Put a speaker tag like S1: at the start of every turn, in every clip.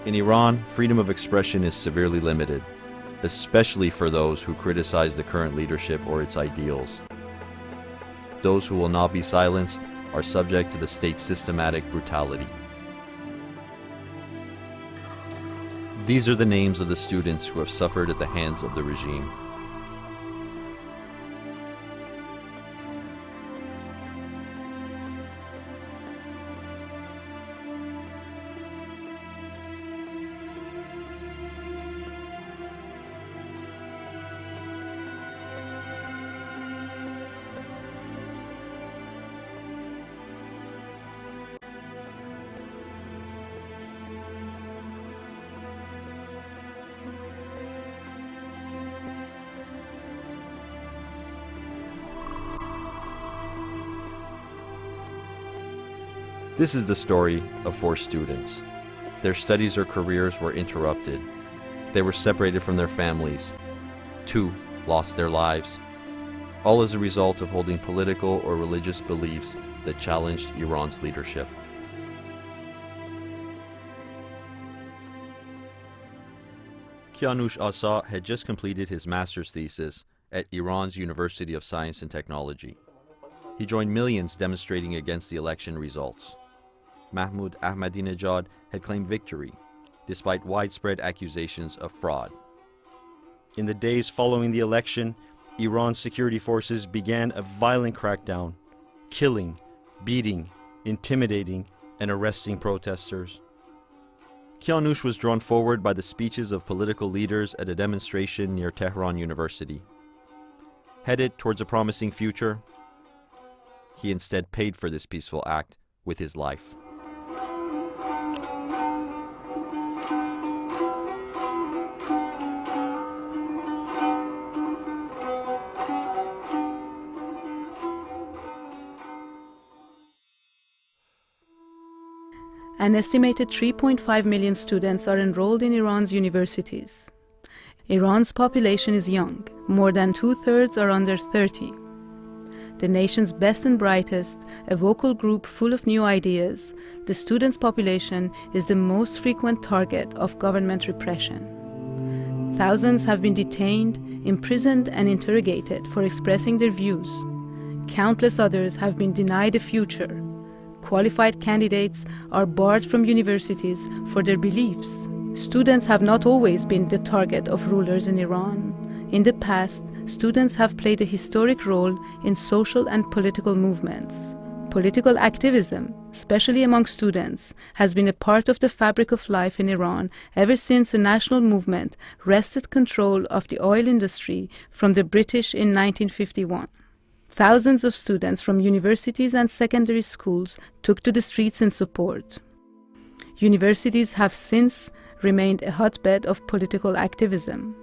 S1: In Iran, freedom of expression is severely limited, especially for those who criticize the current leadership or its ideals. Those who will not be silenced are subject to the state's systematic brutality. These are the names of the students who have suffered at the hands of the regime. This is the story of 4 students. Their studies or careers were interrupted. They were separated from their families. 2 lost their lives, all as a result of holding political or religious beliefs that challenged Iran's leadership. Kianush Asa had just completed his master's thesis at Iran's University of Science and Technology. He joined millions demonstrating against the election results. Mahmoud Ahmadinejad had claimed victory, despite widespread accusations of fraud.
S2: In the days following the election, Iran's security forces began a violent crackdown, killing, beating, intimidating, and arresting protesters. Kianush was drawn forward by the speeches of political leaders at a demonstration near Tehran University. Headed towards a promising future, he instead paid for this peaceful act with his life.
S3: An estimated 3.5 million students are enrolled in Iran's universities. Iran's population is young. More than 2/3 are under 30. The nation's best and brightest, a vocal group full of new ideas, the students' population is the most frequent target of government repression. Thousands have been detained, imprisoned, and interrogated for expressing their views. Countless others have been denied a future. Qualified candidates are barred from universities for their beliefs. Students have not always been the target of rulers in Iran. In the past, students have played a historic role in social and political movements. Political activism, especially among students, has been a part of the fabric of life in Iran ever since a national movement wrested control of the oil industry from the British in 1951. Thousands of students from universities and secondary schools took to the streets in support. Universities have since remained a hotbed of political activism.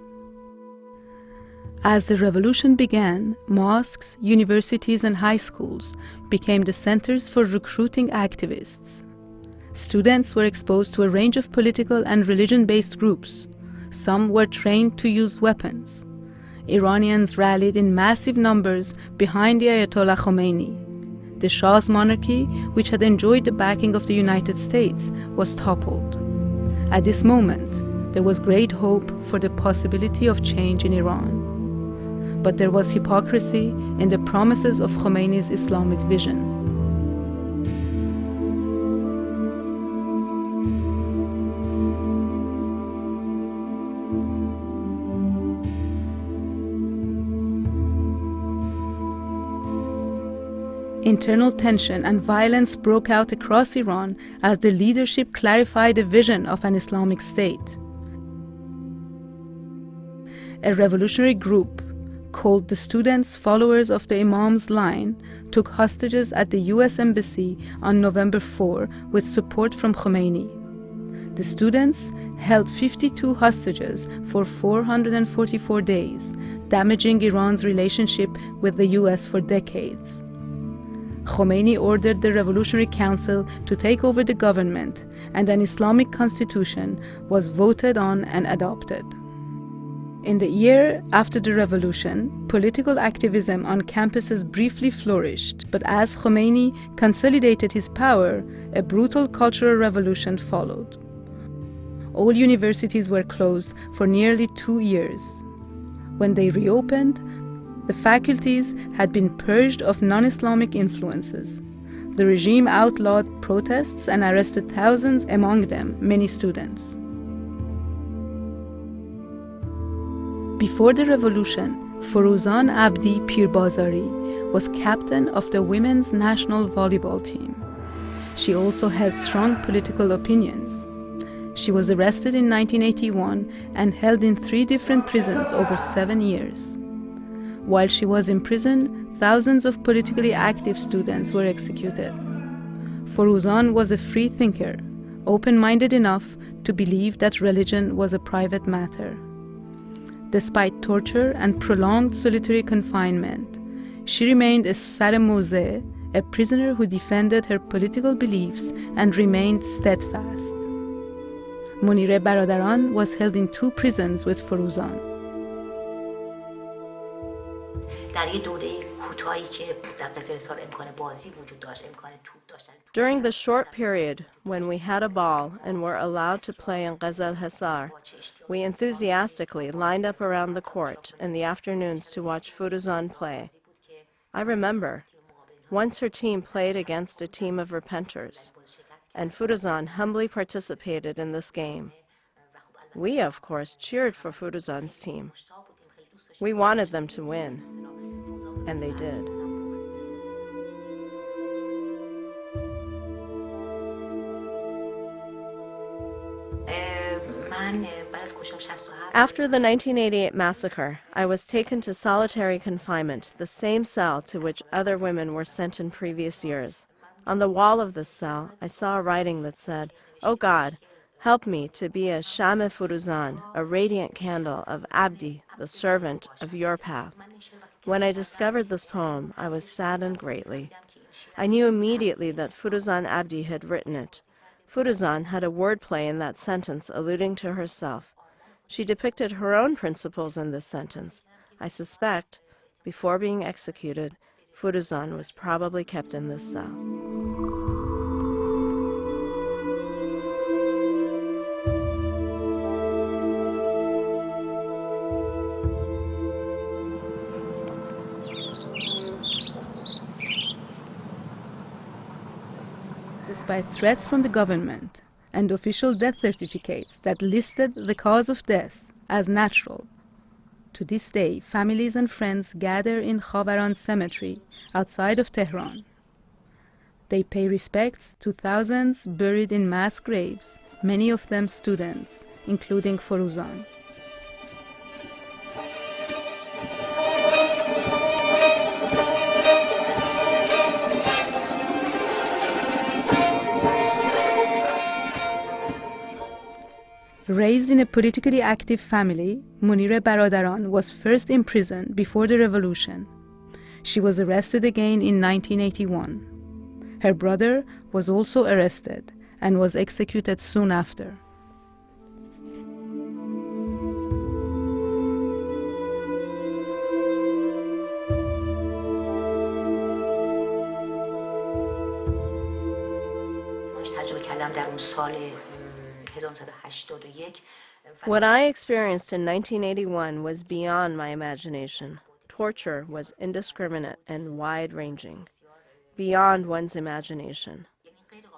S3: As the revolution began, mosques, universities, and high schools became the centers for recruiting activists. Students were exposed to a range of political and religion-based groups. Some were trained to use weapons. Iranians rallied in massive numbers behind the Ayatollah Khomeini. The Shah's monarchy, which had enjoyed the backing of the United States, was toppled. At this moment, there was great hope for the possibility of change in Iran. But there was hypocrisy in the promises of Khomeini's Islamic vision. Internal tension and violence broke out across Iran as the leadership clarified a vision of an Islamic state. A revolutionary group called the Students Followers of the Imam's Line took hostages at the US Embassy on November 4 with support from Khomeini. The students held 52 hostages for 444 days, damaging Iran's relationship with the US for decades. Khomeini ordered the Revolutionary Council to take over the government, and an Islamic constitution was voted on and adopted. In the year after the revolution, political activism on campuses briefly flourished, but as Khomeini consolidated his power, a brutal cultural revolution followed. All universities were closed for nearly 2 years. When they reopened, the faculties had been purged of non-Islamic influences. The regime outlawed protests and arrested thousands, among them many students. Before the revolution, Foruzan Abdi Pirbazari was captain of the women's national volleyball team. She also held strong political opinions. She was arrested in 1981 and held in 3 different prisons over 7 years. While she was imprisoned, thousands of politically active students were executed. Foruzan was a free thinker, open-minded enough to believe that religion was a private matter. Despite torture and prolonged solitary confinement, she remained a Sar Moze, a prisoner who defended her political beliefs and remained steadfast. Monire Baradaran was held in 2 prisons with Foruzan.
S4: During the short period when we had a ball and were allowed to play in Ghazal Hasar, we enthusiastically lined up around the court in the afternoons to watch Foruzan play. I remember, once her team played against a team of repenters, and Foruzan humbly participated in this game. We, of course, cheered for Foruzan's team. We wanted them to win, and they did. After the 1988 massacre, I was taken to solitary confinement, the same cell to which other women were sent in previous years. On the wall of this cell, I saw a writing that said, "O God, help me to be a Sham-e Foruzan, a radiant candle of Abdi, the servant of your path." When I discovered this poem, I was saddened greatly. I knew immediately that Foruzan Abdi had written it. Foruzan had a wordplay in that sentence alluding to herself. She depicted her own principles in this sentence. I suspect, before being executed, Foruzan was probably kept in this cell.
S3: Despite threats from the government and official death certificates that listed the cause of death as natural, to this day families and friends gather in Khavaran Cemetery outside of Tehran. They pay respects to thousands buried in mass graves, many of them students, including Foruzan. Raised in a politically active family, Monire Baradaran was first imprisoned before the revolution. She was arrested again in 1981. Her brother was also arrested and was executed soon after.
S4: What I experienced in 1981 was beyond my imagination. Torture was indiscriminate and wide-ranging, beyond one's imagination.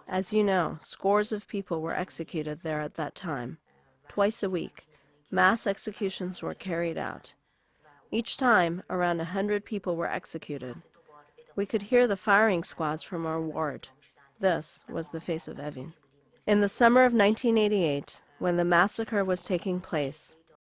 S4: As you know, scores of people were executed there at that time. Twice a week, mass executions were carried out. Each time, around 100 people were executed. We could hear the firing squads from our ward. This was the face of Evin. In the summer of 1988, when the massacre was taking place,